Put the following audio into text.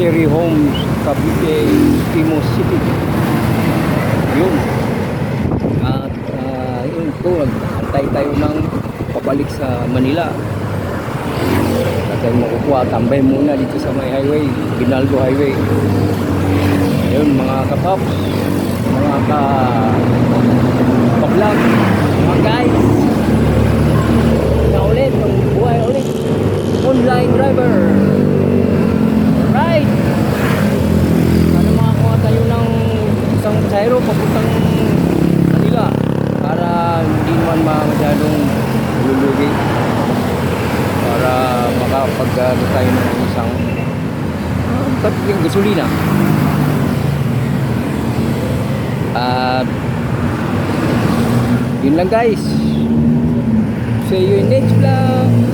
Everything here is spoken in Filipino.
Cherry Homes, Cavite, Timos City. Yun. At yun po, nag-antay tayo ng pabalik sa Manila. At tayo makukuha, tambay muna dito sa may highway, Ginaldo Highway. Yun mga kapaps, mga ka-vlog, mga guys. Na ulit, buhay ulit. Online driver. Right. Sana makakuha tayo ng isang pasahero papuntang Manila para hindi naman masyadong lulugi, para makapag-ano tayo ng isang yung gasolina. At yun lang guys. See you in next vlog.